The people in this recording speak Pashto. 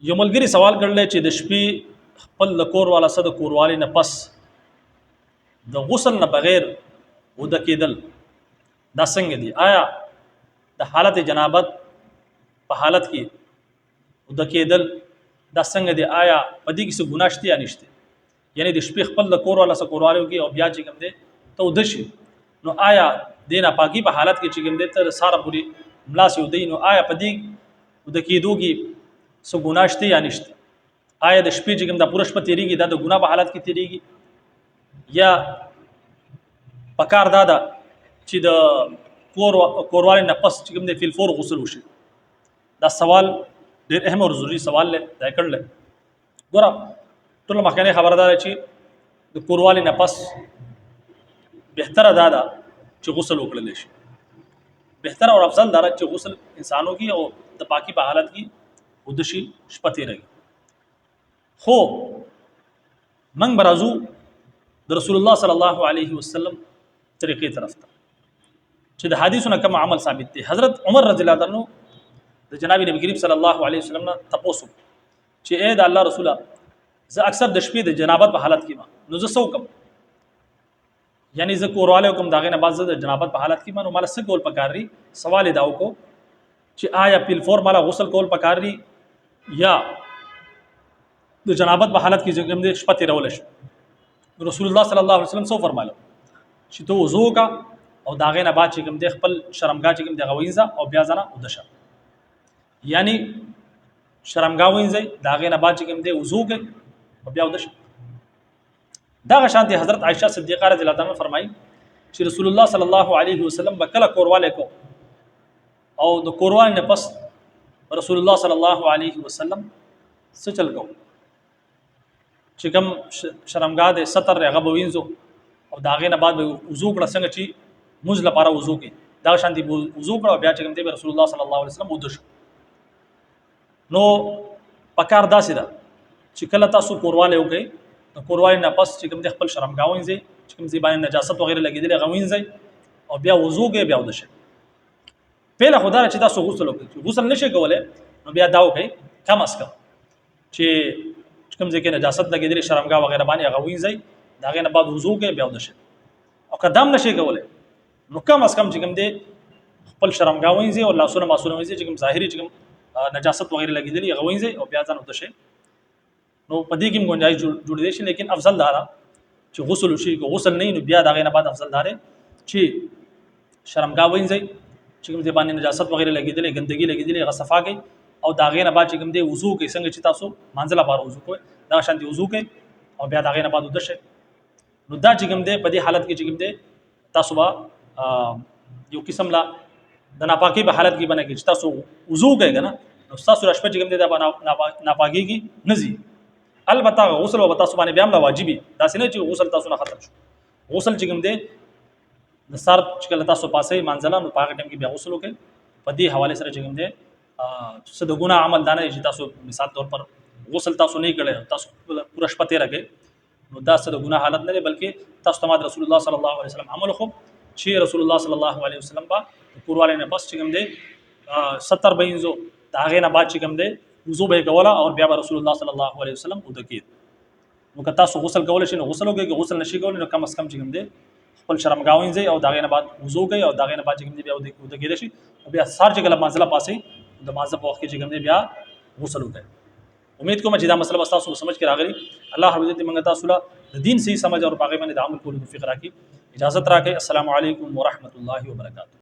یو ملګری سوال کړل چې د شپې خپل د کور والا سره د کوروالي نه پس د غسل نه بغیر ود کېدل دا څنګه دي؟ آیا د حالت جنابت په حالت کې ود کېدل دا څنګه دي؟ آیا په دې کې څه ګناه شته یا نشته؟ یعنی د شپې خپل د کور والا سره کوروالي کې او بیا چې کوم دي ته ود شي، نو آیا د ناپاکي په حالت کې چې کوم دي تر ساره پوری ملاس یو دی، نو آیا په دې ود کېدو کې څه ګناه شته یا نشته؟ آیا د شپې چې کوم د پوره شپه تیریږي دا د ګناه په حالت کې تیریږي یا پکار دا ده چې د کوروالي نه پس چې کوم د فل فور غسل وشي؟ دا سوال ډېر اهم او ضروري سوال دی دا کړل. ګوره ټول مخکنی خبردار چې د کوروالي نه پس بهتره دا ده چې غسل وکړل شي، بهتر او افضل دا چې غسل انسانو کی او د پاکی په حالت کې ودشي شپه تیریږي. خو من برازو د رسول الله صلی الله علیه وسلم طریقې طرف ته چې د حدیثونو کوم عمل ثابت دی. حضرت عمر رضی الله عنه د جناب نبی کریم صلی الله علیه وسلم نه تاسو چې اے د الله رسوله زه اکثر د شپې د جنابت په حالت کې ما نو زه سو کوم، یعنی زه کورواله کوم داغه نه بعد د جنابت په حالت کې ما نو مال څه کول پکاري؟ سوال داو کو چې آیا پیل فور مالا غسل کول پکاري یا د جنابت په حالت کې کوم دې شپه تیرول شي؟ رسول الله صلی الله علیه وسلم سو فرمایله چې تو وضو کا او داغه نه بعد چې کوم دې خپل شرمګا چې کوم دې غوینځه او بیا ځنه ودشه، یعنی شرمګا وینځي داغه نه بعد چې کوم دې وضو کوي او بیا ودشه. دا شانتي حضرت عائشہ صدیقہ رضی الله عنها فرمایي چې رسول الله صلی الله علیه وسلم بکله کورواله کو او د کوروالي نه پس رسول الله صلی الله علیه وسلم څه چل کو چې کوم شرمګا د ستر هغه بوینځو او داغه نه بعد وضو کړه څنګه چې موږ لپاره وضو کوي دا شانتي وضو کړه بیا چې کوم دی رسول الله صلی الله علیه وسلم ودش. نو پکار داسې ده چې کله تاسو کورواله وکړي د کوروالی نه پس چې کوم د خپل شرمګا وینځي چې کوم ځای باندې نجاست وغیرہ لګیدل غوینځي او بیا وضو کې بیا ودشه. پهله خدای چې تاسو غسل وکړي، غسل نشي کولای نو بیا دا وکړي کم اس کم چې کوم ځای کې نجاست لګیدل شرمګا وغیرہ باندې غوینځي داغه نه بعد وضو کې بیا ودشه. او قدم نشي کولای نو کم اس کم چې کوم د خپل شرمګا وینځي او لاسونه ماسونه وینځي چې کوم ظاهري چې کوم نجاست وغیرہ لګیدل غوینځي او بیا ځان ودشه. نو پدې کې گنجائش جوړ دي شي، لیکن افضل دا چې غسل وشي. غسل نه نو بیا داغه نه بعد افضل دا چې شرمګا وینځي چې کوم ځای باندې نجاست وغیرہ لګیدل ګندګي لګیدل هغه صفا کوي او داغه نه بعد چې کوم دی وضو کوي څنګه چې تاسو منځله بار وضو کوي دا شانتي وضو کوي او بیا داغه نه بعد ودشه. نو دا چې کوم دی په دې حالت کې چې کوم دی تاسو با یو قسم لا د ناپاکي په حالت کې باندې چې تاسو وضو کوي کنه نو تاسو راشپه چې کوم دی دا ناپاکي کې نزي. البته غسل او تاسو باندې بیا هم واجبي دا سینه چې غسل تاسو نه ختم شو. غسل چې کوم دی د سار چې کله تاسو پاسې منځله نو پاک ټیم کې بیا غسل وکړي. په دې حواله سره چې کوم دی څه د ګناه عمل دانه چې تاسو مثال طور پر غسل تاسو نه کړی تاسو پوره شپه تیر کړئ نو دا څه د ګناه حالت نه دی، بلکې تاسو ته رسول الله صلی الله علیه وسلم عمل خو چې رسول الله صلی الله علیه وسلم با کورواله نه بس چې کوم دی 70 بینزو داغه نه بعد چې کوم دی وضو به کولا او بیا رسول الله صلی الله علیه وسلم ودکید. نو که تاسو غسل کول شي نو غسل وکړئ، غسل نشي کول نو کم اس کم چې کوم دی خپل شرمګا وینځي او داغه نه بعد وضو کوي او داغه نه بعد چې کوم دی بیا ودکید شي او بیا سار چې کله منځله پاسې د مازه په وخت کې چې کوم دی بیا غسل وکړي. امید کوم چې دا مسله تاسو سمجھ کې راغلی. الله رب دې موږ تاسو له د دین صحیح سمجھ او په هغه باندې د عمل کولو توفیق راکړي. اجازه راکړئ. السلام علیکم ورحمت الله وبرکاته.